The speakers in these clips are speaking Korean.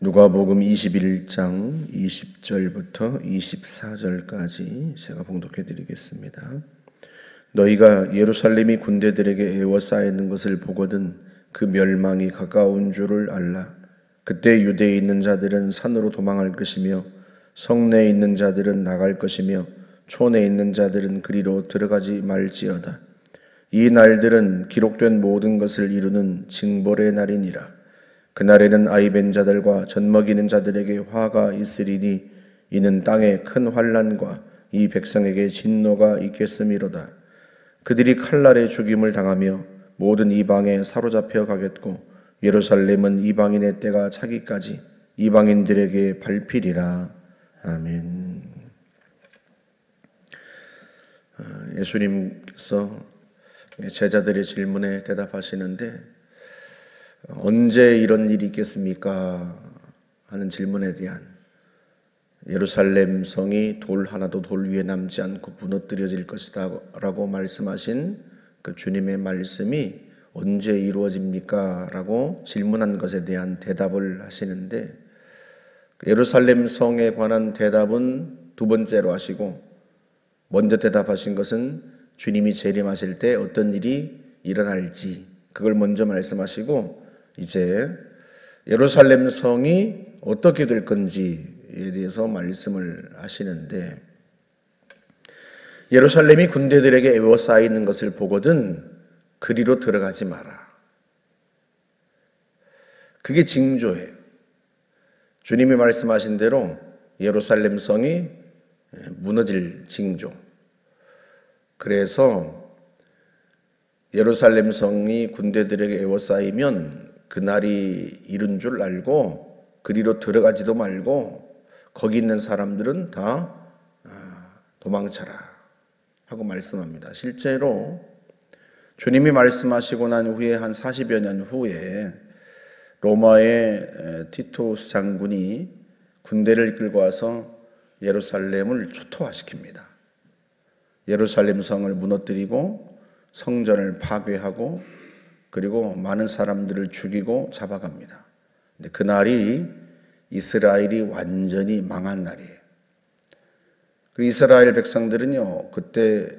누가복음 21장 20절부터 24절까지 제가 봉독해 드리겠습니다. 너희가 예루살렘이 군대들에게 에워싸이는 것을 보거든 그 멸망이 가까운 줄을 알라. 그때 유대에 있는 자들은 산으로 도망할 것이며 성내에 있는 자들은 나갈 것이며 촌에 있는 자들은 그리로 들어가지 말지어다. 이 날들은 기록된 모든 것을 이루는 징벌의 날이니라. 그날에는 아이 벤 자들과 젖먹이는 자들에게 화가 있으리니 이는 땅에 큰 환난과 이 백성에게 진노가 있겠음이로다. 그들이 칼날에 죽임을 당하며 모든 이방에 사로잡혀 가겠고 예루살렘은 이방인의 때가 차기까지 이방인들에게 밟히리라. 아멘. 예수님께서 제자들의 질문에 대답하시는데 언제 이런 일이 있겠습니까? 하는 질문에 대한 예루살렘 성이 돌 하나도 돌 위에 남지 않고 무너뜨려질 것이다 라고 말씀하신 그 주님의 말씀이 언제 이루어집니까? 라고 질문한 것에 대한 대답을 하시는데 예루살렘 성에 관한 대답은 두 번째로 하시고 먼저 대답하신 것은 주님이 재림하실 때 어떤 일이 일어날지 그걸 먼저 말씀하시고 이제 예루살렘 성이 어떻게 될 건지에 대해서 말씀을 하시는데 예루살렘이 군대들에게 에워싸이는 것을 보거든 그리로 들어가지 마라. 그게 징조예요. 주님이 말씀하신 대로 예루살렘 성이 무너질 징조. 그래서 예루살렘 성이 군대들에게 에워싸이면 그날이 이른 줄 알고 그리로 들어가지도 말고 거기 있는 사람들은 다 도망쳐라 하고 말씀합니다. 실제로 주님이 말씀하시고 난 후에 한 40여 년 후에 로마의 티투스 장군이 군대를 이끌고 와서 예루살렘을 초토화시킵니다. 예루살렘 성을 무너뜨리고 성전을 파괴하고 그리고 많은 사람들을 죽이고 잡아갑니다. 근데 그날이 이스라엘이 완전히 망한 날이에요. 그 이스라엘 백성들은요, 그때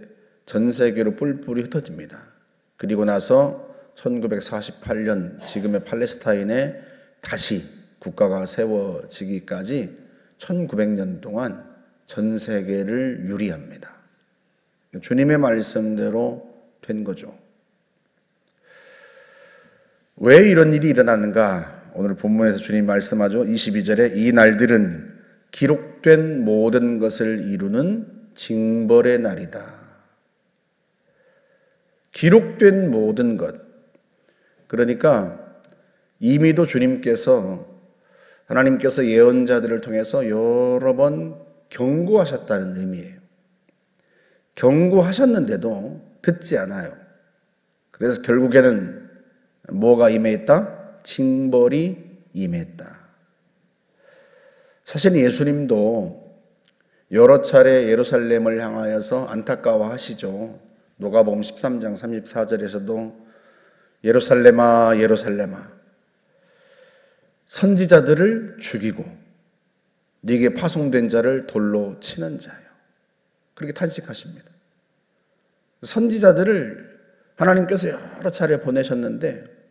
전 세계로 뿔뿔이 흩어집니다. 그리고 나서 1948년 지금의 팔레스타인에 다시 국가가 세워지기까지 1900년 동안 전 세계를 유리합니다. 주님의 말씀대로 된 거죠. 왜 이런 일이 일어나는가? 오늘 본문에서 주님 말씀하죠. 22절에 이 날들은 기록된 모든 것을 이루는 징벌의 날이다. 기록된 모든 것. 그러니까 이미도 하나님께서 예언자들을 통해서 여러 번 경고하셨다는 의미예요. 경고하셨는데도 듣지 않아요. 그래서 결국에는 뭐가 임했다? 징벌이 임했다. 사실 예수님도 여러 차례 예루살렘을 향하여서 안타까워하시죠. 누가복음 13장 34절에서도 예루살렘아 예루살렘아 선지자들을 죽이고 네게 파송된 자를 돌로 치는 자요. 그렇게 탄식하십니다. 선지자들을 하나님께서 여러 차례 보내셨는데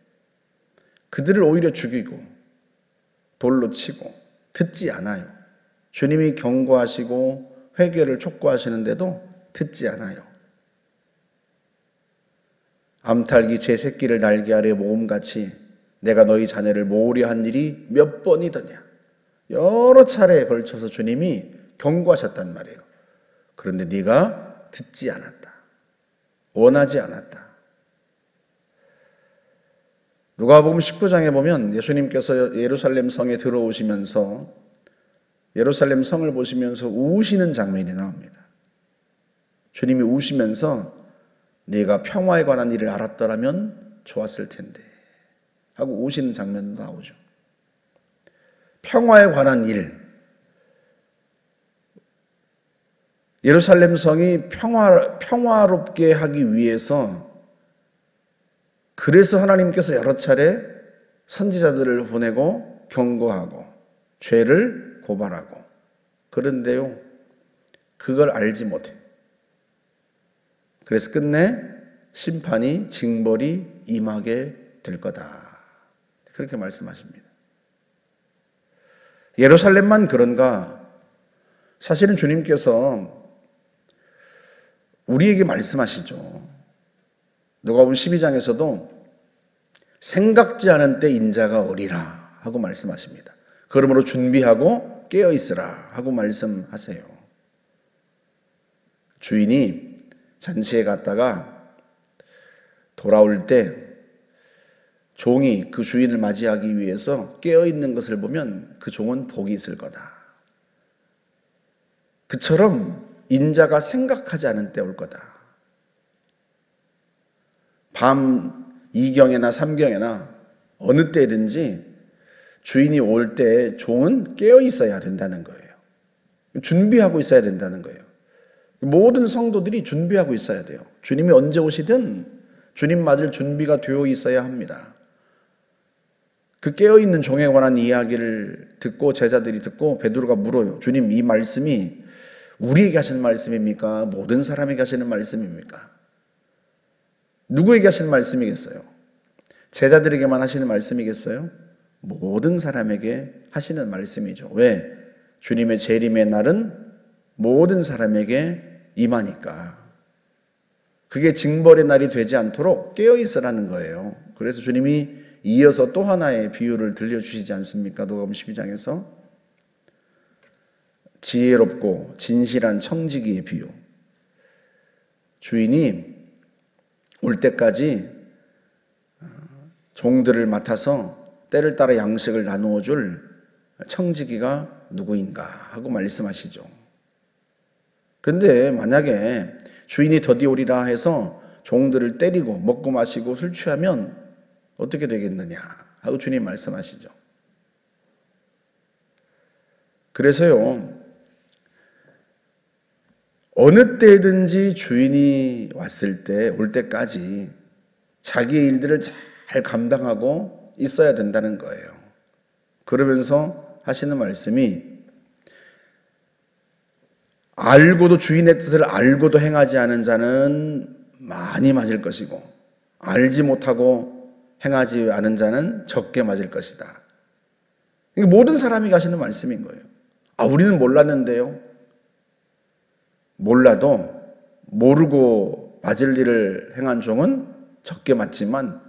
그들을 오히려 죽이고 돌로 치고 듣지 않아요. 주님이 경고하시고 회개를 촉구하시는데도 듣지 않아요. 암탉이 제 새끼를 날개 아래 모음같이 내가 너희 자녀를 모으려 한 일이 몇 번이더냐. 여러 차례에 걸쳐서 주님이 경고하셨단 말이에요. 그런데 네가 듣지 않았다. 원하지 않았다. 누가복음 19장에 보면 예수님께서 예루살렘 성에 들어오시면서 예루살렘 성을 보시면서 우시는 장면이 나옵니다. 주님이 우시면서 네가 평화에 관한 일을 알았더라면 좋았을 텐데 하고 우시는 장면도 나오죠. 평화에 관한 일. 예루살렘 성이 평화롭게 하기 위해서 그래서 하나님께서 여러 차례 선지자들을 보내고 경고하고 죄를 고발하고. 그런데요, 그걸 알지 못해. 그래서 끝내 심판이, 징벌이 임하게 될 거다. 그렇게 말씀하십니다. 예루살렘만 그런가? 사실은 주님께서 우리에게 말씀하시죠. 누가복음 12장에서도 생각지 않은 때 인자가 오리라 하고 말씀하십니다. 그러므로 준비하고 깨어 있으라 하고 말씀하세요. 주인이 잔치에 갔다가 돌아올 때 종이 그 주인을 맞이하기 위해서 깨어 있는 것을 보면 그 종은 복이 있을 거다. 그처럼 인자가 생각하지 않은 때 올 거다. 밤 2경이나 3경이나 어느 때든지 주인이 올 때 종은 깨어 있어야 된다는 거예요. 준비하고 있어야 된다는 거예요. 모든 성도들이 준비하고 있어야 돼요. 주님이 언제 오시든 주님 맞을 준비가 되어 있어야 합니다. 그 깨어있는 종에 관한 이야기를 듣고 제자들이 듣고 베드로가 물어요. 주님, 이 말씀이 우리에게 하시는 말씀입니까? 모든 사람에게 하시는 말씀입니까? 누구에게 하시는 말씀이겠어요? 제자들에게만 하시는 말씀이겠어요? 모든 사람에게 하시는 말씀이죠. 왜? 주님의 재림의 날은 모든 사람에게 임하니까. 그게 징벌의 날이 되지 않도록 깨어있으라는 거예요. 그래서 주님이 이어서 또 하나의 비유를 들려주시지 않습니까? 누가복음 12장에서 지혜롭고 진실한 청지기의 비유. 주인이 올 때까지 종들을 맡아서 때를 따라 양식을 나누어 줄 청지기가 누구인가 하고 말씀하시죠. 그런데 만약에 주인이 더디 오리라 해서 종들을 때리고 먹고 마시고 술 취하면 어떻게 되겠느냐 하고 주님 말씀하시죠. 그래서요, 어느 때든지 주인이 왔을 때, 올 때까지 자기의 일들을 잘 감당하고 있어야 된다는 거예요. 그러면서 하시는 말씀이 알고도 주인의 뜻을 알고도 행하지 않은 자는 많이 맞을 것이고 알지 못하고 행하지 않은 자는 적게 맞을 것이다. 이게 모든 사람이 하시는 말씀인 거예요. 우리는 몰랐는데요. 몰라도 모르고 맞을 일을 행한 종은 적게 맞지만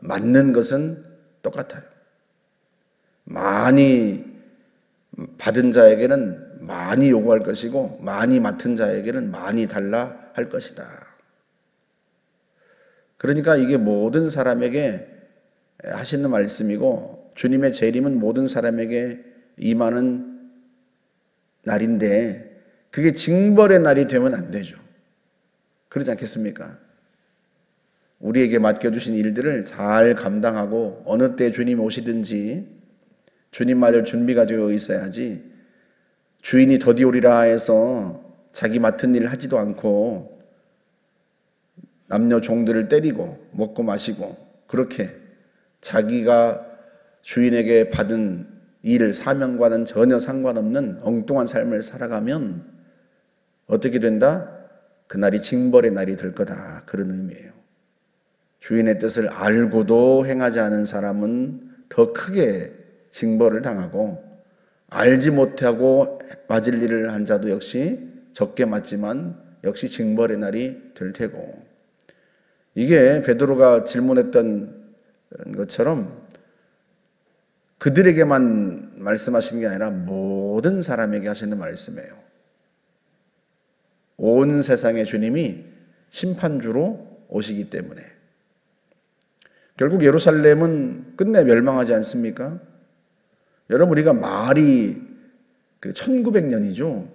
맞는 것은 똑같아요. 많이 받은 자에게는 많이 요구할 것이고 많이 맡은 자에게는 많이 달라 할 것이다. 그러니까 이게 모든 사람에게 하시는 말씀이고 주님의 재림은 모든 사람에게 임하는 날인데 그게 징벌의 날이 되면 안 되죠. 그렇지 않겠습니까? 우리에게 맡겨주신 일들을 잘 감당하고 어느 때 주님 오시든지 주님 맞을 준비가 되어 있어야지 주인이 더디 오리라 해서 자기 맡은 일을 하지도 않고 남녀 종들을 때리고 먹고 마시고 그렇게 자기가 주인에게 받은 일, 사명과는 전혀 상관없는 엉뚱한 삶을 살아가면 어떻게 된다? 그날이 징벌의 날이 될 거다. 그런 의미예요. 주인의 뜻을 알고도 행하지 않은 사람은 더 크게 징벌을 당하고 알지 못하고 맞을 일을 한 자도 역시 적게 맞지만 역시 징벌의 날이 될 테고 이게 베드로가 질문했던 것처럼 그들에게만 말씀하시는 게 아니라 모든 사람에게 하시는 말씀이에요. 온 세상의 주님이 심판주로 오시기 때문에 결국 예루살렘은 끝내 멸망하지 않습니까? 여러분 우리가 말이 1900년이죠.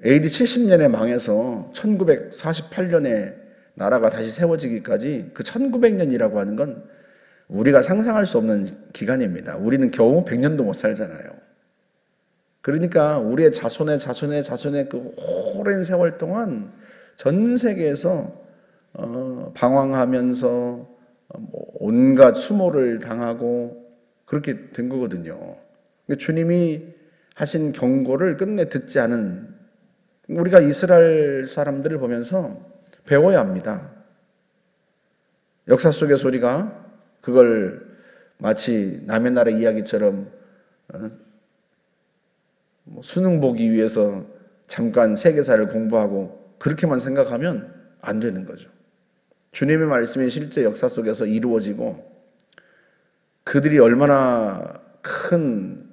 AD 70년에 망해서 1948년에 나라가 다시 세워지기까지 그 1900년이라고 하는 건 우리가 상상할 수 없는 기간입니다. 우리는 겨우 100년도 못 살잖아요. 그러니까 우리의 자손의 그 오랜 세월 동안 전 세계에서 방황하면서 온갖 수모를 당하고 그렇게 된 거거든요. 주님이 하신 경고를 끝내 듣지 않은, 우리가 이스라엘 사람들을 보면서 배워야 합니다. 역사 속에서 우리가 그걸 마치 남의 나라 이야기처럼 수능 보기 위해서 잠깐 세계사를 공부하고 그렇게만 생각하면 안 되는 거죠. 주님의 말씀이 실제 역사 속에서 이루어지고 그들이 얼마나 큰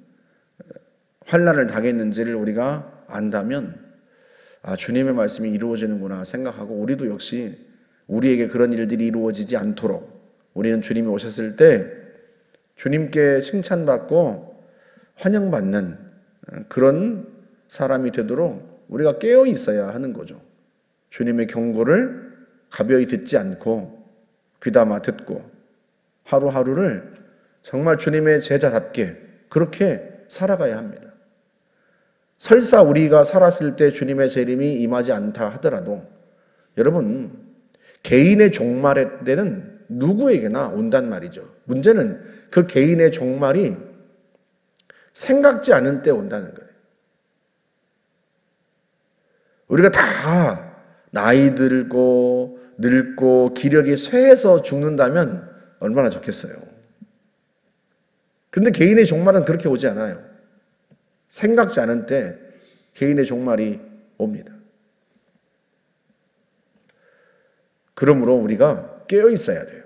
환난을 당했는지를 우리가 안다면 주님의 말씀이 이루어지는구나 생각하고 우리도 역시 우리에게 그런 일들이 이루어지지 않도록 우리는 주님이 오셨을 때 주님께 칭찬받고 환영받는 그런 사람이 되도록 우리가 깨어 있어야 하는 거죠. 주님의 경고를 가벼이 듣지 않고 귀담아 듣고 하루하루를 정말 주님의 제자답게 그렇게 살아가야 합니다. 설사 우리가 살았을 때 주님의 재림이 임하지 않다 하더라도 여러분, 개인의 종말의 때는 누구에게나 온단 말이죠. 문제는 그 개인의 종말이 생각지 않은 때 온다는 거예요. 우리가 다 나이 들고 늙고 기력이 쇠해서 죽는다면 얼마나 좋겠어요. 그런데 개인의 종말은 그렇게 오지 않아요. 생각지 않은 때 개인의 종말이 옵니다. 그러므로 우리가 깨어 있어야 돼요.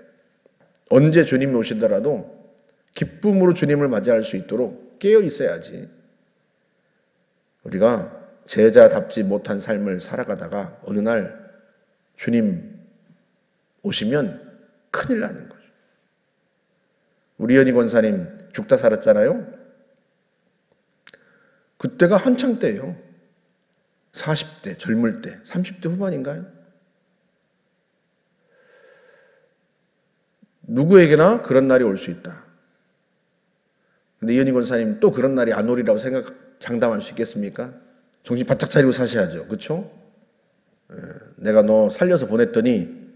언제 주님이 오시더라도 기쁨으로 주님을 맞이할 수 있도록 깨어 있어야지 우리가 제자답지 못한 삶을 살아가다가 어느 날 주님 오시면 큰일 나는 거죠. 우리 연희 권사님 죽다 살았잖아요. 그때가 한창 때예요. 40대, 젊을 때, 30대 후반인가요? 누구에게나 그런 날이 올 수 있다. 근데 이현희 권사님 또 그런 날이 안 오리라고 장담할 수 있겠습니까? 정신 바짝 차리고 사셔야죠. 그렇죠? 내가 너 살려서 보냈더니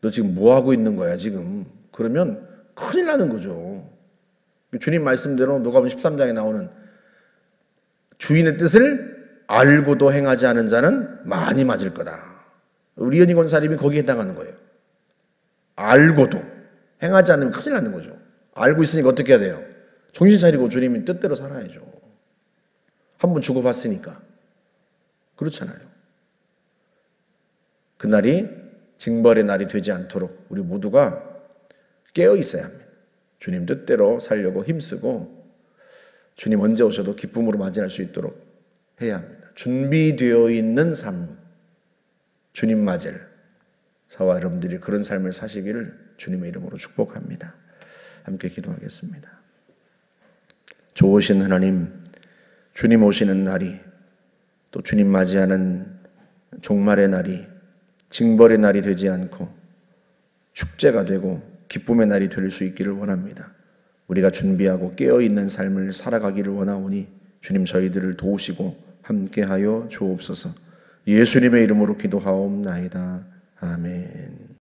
너 지금 뭐 하고 있는 거야 지금? 그러면 큰일 나는 거죠. 주님 말씀대로 누가복음 13장에 나오는 주인의 뜻을 알고도 행하지 않은 자는 많이 맞을 거다. 우리 이현희 권사님이 거기에 해당하는 거예요. 알고도 행하지 않으면 큰일 나는 거죠. 알고 있으니까 어떻게 해야 돼요? 정신 차리고 주님의 뜻대로 살아야죠. 한번 죽어봤으니까. 그렇잖아요. 그날이 징벌의 날이 되지 않도록 우리 모두가 깨어 있어야 합니다. 주님 뜻대로 살려고 힘쓰고 주님 언제 오셔도 기쁨으로 맞이할 수 있도록 해야 합니다. 준비되어 있는 삶, 주님 맞을 저와 여러분들이 그런 삶을 사시기를 주님의 이름으로 축복합니다. 함께 기도하겠습니다. 좋으신 하나님, 주님 오시는 날이 또 주님 맞이하는 종말의 날이 징벌의 날이 되지 않고 축제가 되고 기쁨의 날이 될 수 있기를 원합니다. 우리가 준비하고 깨어있는 삶을 살아가기를 원하오니 주님 저희들을 도우시고 함께하여 주옵소서. 예수님의 이름으로 기도하옵나이다. 아멘.